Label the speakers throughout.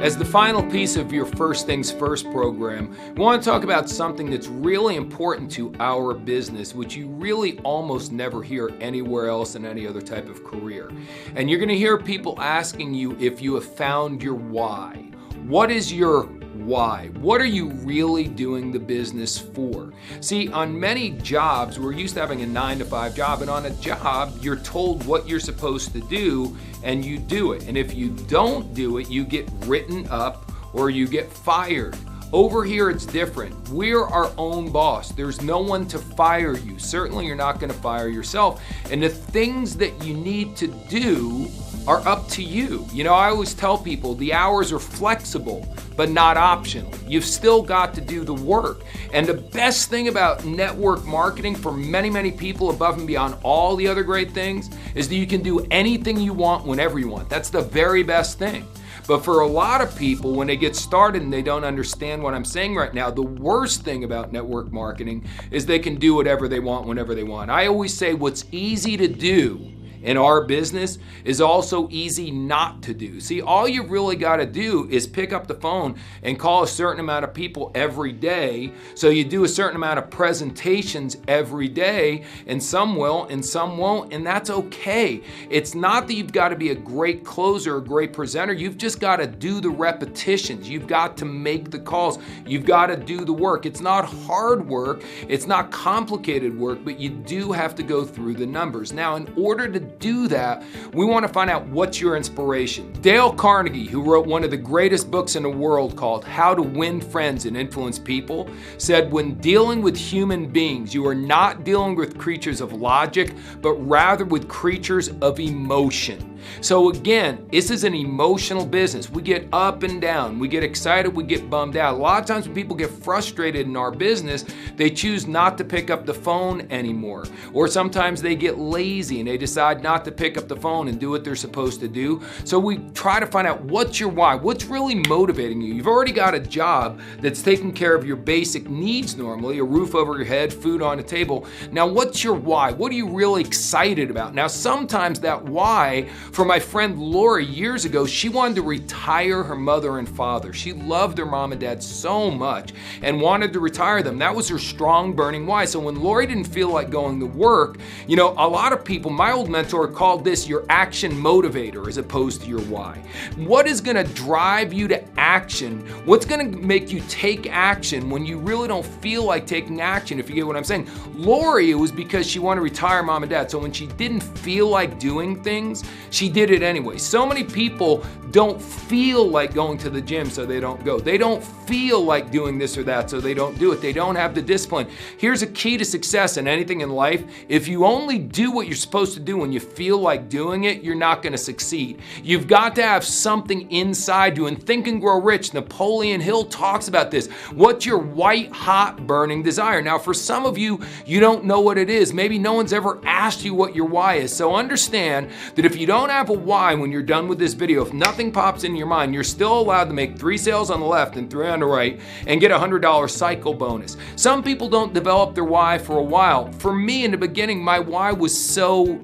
Speaker 1: As the final piece of your First Things First program, we want to talk about something that's really important to our business, which you really almost never hear anywhere else in any other type of career. And you're going to hear people asking you if you have found your why. What is your why? What are you really doing the business for? See, on many jobs, we're used to having a 9-to-5 job, and on a job, you're told what you're supposed to do, and you do it. And if you don't do it, you get written up or you get fired. Over here, it's different. We're our own boss. There's no one to fire you. Certainly, you're not going to fire yourself. And the things that you need to do are up to you. You know, I always tell people the hours are flexible, but not optional. You've still got to do the work. And the best thing about network marketing for many, many people above and beyond all the other great things is that you can do anything you want whenever you want. That's the very best thing. But for a lot of people, when they get started and they don't understand what I'm saying right now, the worst thing about network marketing is they can do whatever they want whenever they want. I always say what's easy to do in our business is also easy not to do. See, all you really got to do is pick up the phone and call a certain amount of people every day. So you do a certain amount of presentations every day, and some will and some won't, and that's okay. It's not that you've got to be a great closer, a great presenter. You've just got to do the repetitions. You've got to make the calls. You've got to do the work. It's not hard work. It's not complicated work, but you do have to go through the numbers. Now, in order to do that, we want to find out what's your inspiration. Dale Carnegie, who wrote one of the greatest books in the world called How to Win Friends and Influence People, said, when dealing with human beings, you are not dealing with creatures of logic, but rather with creatures of emotion. So again, this is an emotional business. We get up and down. We get excited. We get bummed out. A lot of times when people get frustrated in our business, they choose not to pick up the phone anymore. Or sometimes they get lazy and they decide not to pick up the phone and do what they're supposed to do. So we try to find out what's your why. What's really motivating you? You've already got a job that's taking care of your basic needs normally, a roof over your head, food on the table. Now, what's your why? What are you really excited about? Now, sometimes that why, for my friend Lori years ago, she wanted to retire her mother and father. She loved her mom and dad so much and wanted to retire them. That was her strong burning why. So when Lori didn't feel like going to work, you know, a lot of people, my old mentor called this your action motivator as opposed to your why. What is going to drive you to action? What's going to make you take action when you really don't feel like taking action, if you get what I'm saying? Lori, it was because she wanted to retire mom and dad. So when she didn't feel like doing things, she did it anyway. So many people don't feel like going to the gym, so they don't go. They don't feel like doing this or that, so they don't do it. They don't have the discipline. Here's a key to success in anything in life. If you only do what you're supposed to do when you feel like doing it, you're not going to succeed. You've got to have something inside you. And Think and Grow Rich, Napoleon Hill talks about this. What's your white hot burning desire? Now, for some of you, you don't know what it is. Maybe no one's ever asked you what your why is. So understand that if you don't have a why when you're done with this video, if nothing pops in your mind, you're still allowed to make 3 sales on the left and 3 on the right and get a $100 cycle bonus. Some people don't develop their why for a while. For me in the beginning, my why was so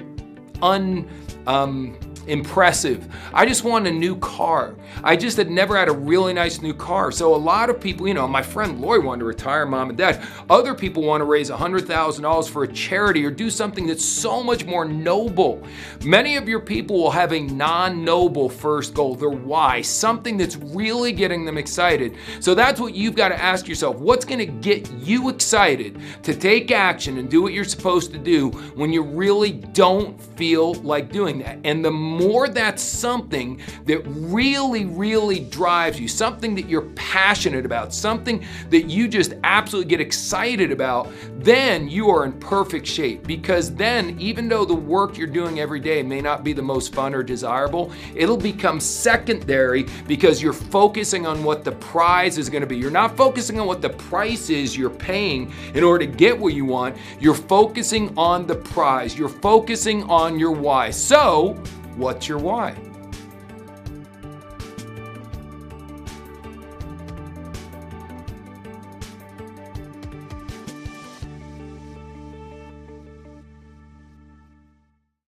Speaker 1: impressive. I just wanted a new car. I just had never had a really nice new car. So a lot of people, you know, my friend Lori wanted to retire mom and dad. Other people want to raise $100,000 for a charity or do something that's so much more noble. Many of your people will have a non-noble first goal, their why, something that's really getting them excited. So that's what you've got to ask yourself. What's going to get you excited to take action and do what you're supposed to do when you really don't feel like doing that? And the more that's something that really drives you, something that you're passionate about, something that you just absolutely get excited about, then you are in perfect shape. Because then, even though the work you're doing every day may not be the most fun or desirable, it'll become secondary because you're focusing on what the prize is going to be. You're not focusing on what the price is you're paying in order to get what you want. You're focusing on the prize. You're focusing on your why. So, what's your why?